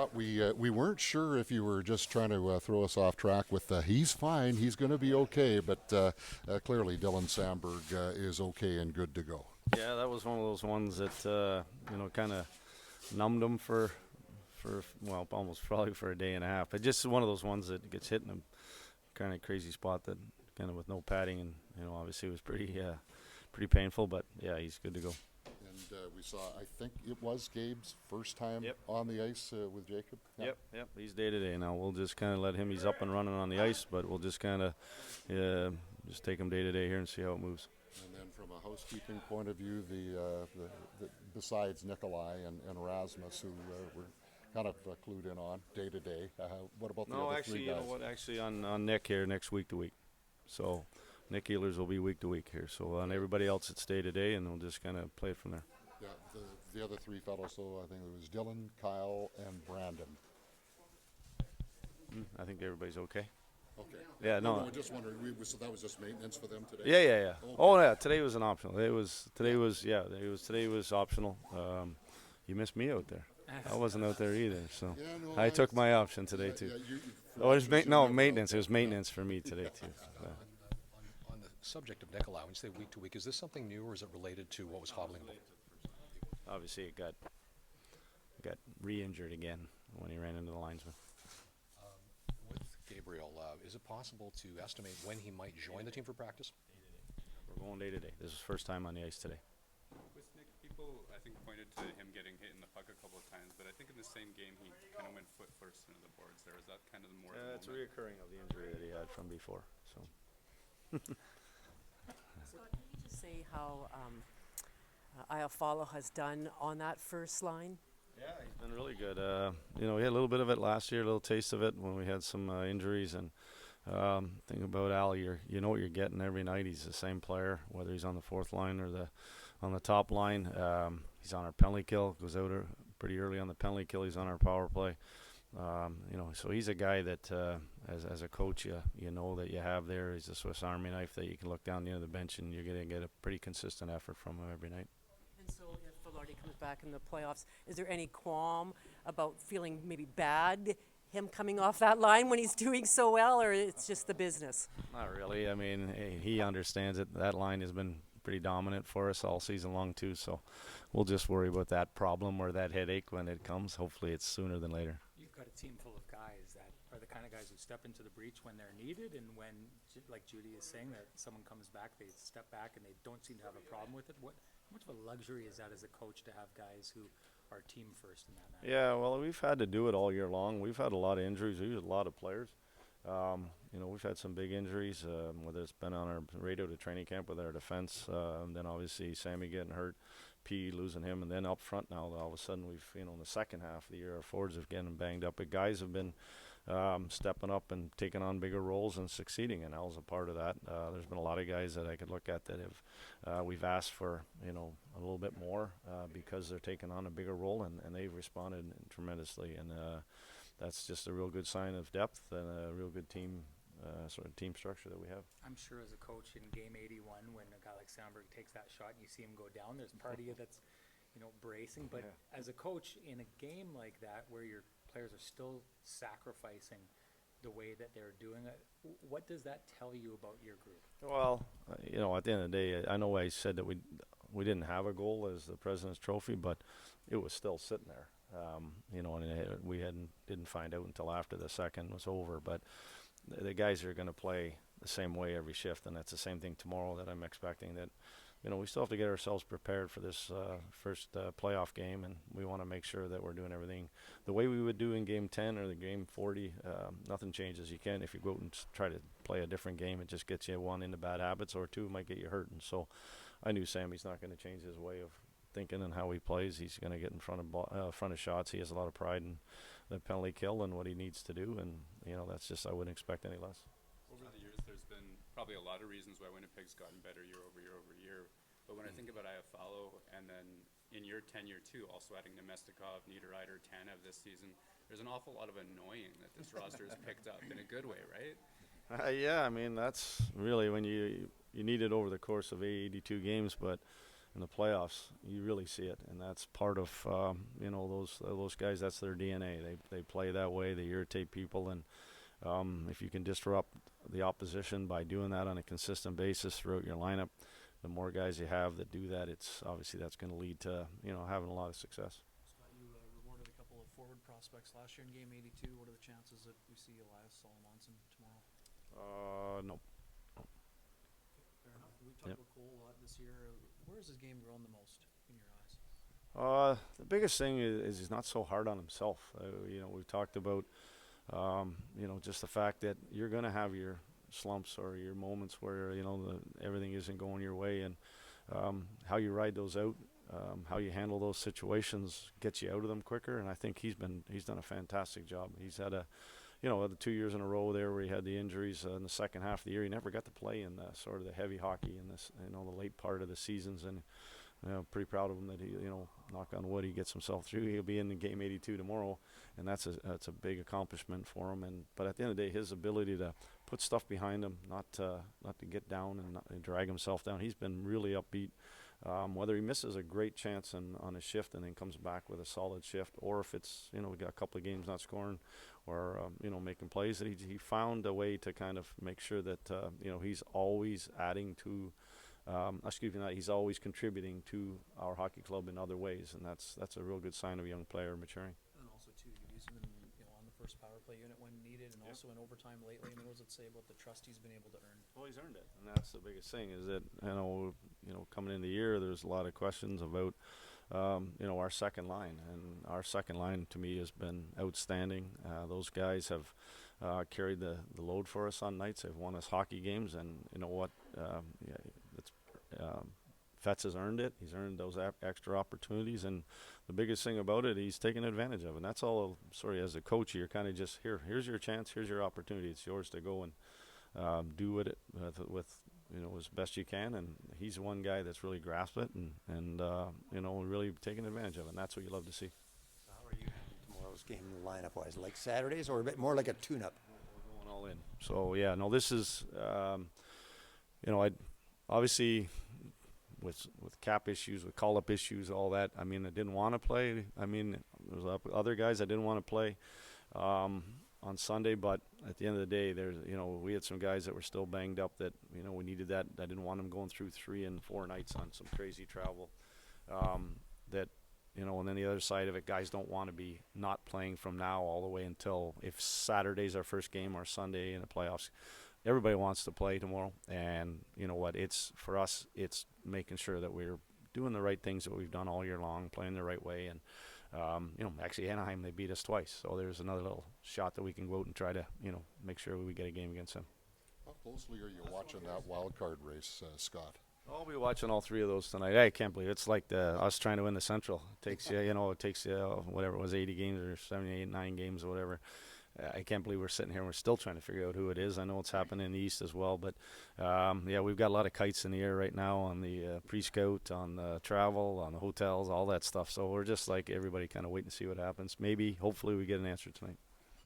thought we weren't sure if you were just trying to throw us off track with he's fine, he's going to be okay, but clearly Dylan Samberg is okay and good to go. Yeah, that was one of those ones that kind of numbed him for almost probably for a day and a half. But just one of those ones that gets hit in a kind of crazy spot that kind of with no padding, and obviously it was pretty painful. But yeah, he's good to go. And we saw, I think it was Gabe's first time on the ice with Jacob. Yep. He's day to day now. We'll just kind of let him. He's up and running on the ice, but we'll just kind of just take him day to day here and see how it moves. And then from a housekeeping point of view, the besides Nikolaj and Rasmus, who were kind of clued in on day to day, what about the other three guys? You know what? Actually, on Nick here next week to week. So Nick Ehlers will be week to week here. So on everybody else, it's day to day, and we'll just kind of play it from there. Yeah, the other three fellows, so I think it was Dylan, Kyle, and Brandon. I think everybody's okay. Okay. Yeah, no. I'm just wondering. So that was just maintenance for them today. Yeah. Okay. Oh yeah, today was an optional. Today was optional. You missed me out there. I wasn't out there either, so yeah, no, I took my option today too. Maintenance. It was maintenance for me today too. On the subject of Nikolaj, when you say week to week, is this something new or is it related to what was hobbling him? Obviously, it got re-injured again when he ran into the linesman. With Gabriel, is it possible to estimate when he might join the team for practice? We're going day to day. This is his first time on the ice today. With Nick, people I think pointed to him getting hit in the puck a couple of times, but I think in the same game he kind of went foot first into the boards there. Is that kind of more? It's a reoccurring of the injury that he had from before. So. Scott, can you just say how Iafallo has done on that first line? Yeah, he's been really good. We had a little bit of it last year, a little taste of it when we had some injuries. And thing about Al, you know what you're getting every night. He's the same player, whether he's on the fourth line or on the top line. He's on our penalty kill. Goes out pretty early on the penalty kill. He's on our power play. So he's a guy that, as a coach, you know that you have there. He's a Swiss Army knife that you can look down the end of the bench and you're going to get a pretty consistent effort from him every night. And so if Vilardi comes back in the playoffs, is there any qualm about feeling maybe bad, him coming off that line when he's doing so well, or it's just the business? Not really. I mean, he understands it. That line has been pretty dominant for us all season long too, so we'll just worry about that problem or that headache when it comes. Hopefully it's sooner than later. You've got a team full of guys that are the kind of guys who step into the breach when they're needed, and when, like Judy is saying, that someone comes back, they step back and they don't seem to have a problem with it. How much of a luxury is that as a coach to have guys who are team first in that manner? Yeah, well, we've had to do it all year long. We've had a lot of injuries. We've had a lot of players. We've had some big injuries, whether it's been on our radio to training camp with our defense, and then obviously Sammy getting hurt, P losing him, and then up front now all of a sudden we've, in the second half of the year, our forwards have getting banged up. But guys have been stepping up and taking on bigger roles and succeeding, and Al's a part of that. There's been a lot of guys that I could look at that have we've asked for a little bit more because they're taking on a bigger role, and they've responded tremendously, and that's just a real good sign of depth and a real good team team structure that we have. I'm sure as a coach in game 81, when a guy like Samberg takes that shot and you see him go down, there's part of you that's bracing, but as a coach in a game like that where your players are still sacrificing the way that they're doing it, what does that tell you about your group? Well, at the end of the day, I know I said that we didn't have a goal as the President's Trophy, but it was still sitting there. And we didn't find out until after the second was over. But the guys are going to play the same way every shift, and that's the same thing tomorrow that I'm expecting. That we still have to get ourselves prepared for this first playoff game, and we want to make sure that we're doing everything the way we would do in game 10 or the game 40. Nothing changes. You can, if you go out and try to play a different game, it just gets you one into bad habits, or two might get you hurt. And so I knew Sammy's not going to change his way of thinking and how he plays. He's going to get in front of shots. He has a lot of pride in the penalty kill and what he needs to do, and that's just, I wouldn't expect any less. Over the years, there's been probably a lot of reasons why Winnipeg's gotten better year over year. But when I think about Iafallo, and then in your tenure too, also adding Nemestikov, Niederreiter, Tanev this season, there's an awful lot of annoying that this roster has picked up in a good way, right? Yeah, I mean, that's really when you need it over the course of 82 games, but in the playoffs, you really see it, and that's part of those guys. That's their DNA. They play that way. They irritate people, and if you can disrupt the opposition by doing that on a consistent basis throughout your lineup, the more guys you have that do that, it's obviously that's going to lead to having a lot of success. Scott, you rewarded a couple of forward prospects last year in Game 82. What are the chances that we see Elias Salomonsson tomorrow? No. Fair enough. We've talked about Cole a lot this year. Where has his game grown the most in your eyes? The biggest thing is he's not so hard on himself. We've talked about, just the fact that you're going to have your slumps or your moments where, everything isn't going your way, and how you ride those out, how you handle those situations gets you out of them quicker. And I think he's done a fantastic job. He's had the 2 years in a row there where he had the injuries in the second half of the year. He never got to play in the sort of the heavy hockey in this, the late part of the seasons. And pretty proud of him that he, knock on wood, he gets himself through. He'll be in the Game 82 tomorrow, and that's a big accomplishment for him. But at the end of the day, his ability to put stuff behind him, not to get down and drag himself down. He's been really upbeat. Whether he misses a great chance on a shift and then comes back with a solid shift, or if it's we got a couple of games not scoring, or making plays, that he found a way to kind of make sure that he's always adding to. He's always contributing to our hockey club in other ways, and that's a real good sign of a young player maturing. And also, too, you've used him on the first power play unit when needed, and also in overtime lately. I mean, what does it say about the trust he's been able to earn? Well, he's earned it, and that's the biggest thing. Is that coming in the year, there's a lot of questions about our second line, and our second line to me has been outstanding. Those guys have carried the load for us on nights. They've won us hockey games, and you know what? Fetz has earned it. He's earned those extra opportunities, and the biggest thing about it, he's taken advantage of. And that's all. As a coach, you're kind of just here's your chance, here's your opportunity. It's yours to go and do it with as best you can. And he's one guy that's really grasped it and really taken advantage of it. And that's what you love to see. So how are you handling tomorrow's game lineup-wise? Like Saturdays, or a bit more like a tune-up? We're going all in. So yeah, no, this is I obviously. With cap issues, with call-up issues, all that. I mean, I didn't want to play. I mean, there's other guys I didn't want to play on Sunday, but at the end of the day, we had some guys that were still banged up that, we needed that. I didn't want them going through 3 and 4 nights on some crazy travel. And then the other side of it, guys don't want to be not playing from now all the way until if Saturday's our first game or Sunday in the playoffs. Everybody wants to play tomorrow, and you know what? It's for us. It's making sure that we're doing the right things that we've done all year long, playing the right way, and actually Anaheim, they beat us twice, so there's another little shot that we can go out and try to make sure we get a game against them. How closely are you watching that wild card race, Scott? I'll be watching all 3 of those tonight. I can't believe it's like us trying to win the Central. It takes whatever it was, 80 games or 78, 9 games or whatever. I can't believe we're sitting here and we're still trying to figure out who it is. I know it's happening in the East as well, but we've got a lot of kites in the air right now on the pre-scout, on the travel, on the hotels, all that stuff. So we're just like everybody, kind of waiting to see what happens. Maybe, hopefully, we get an answer tonight.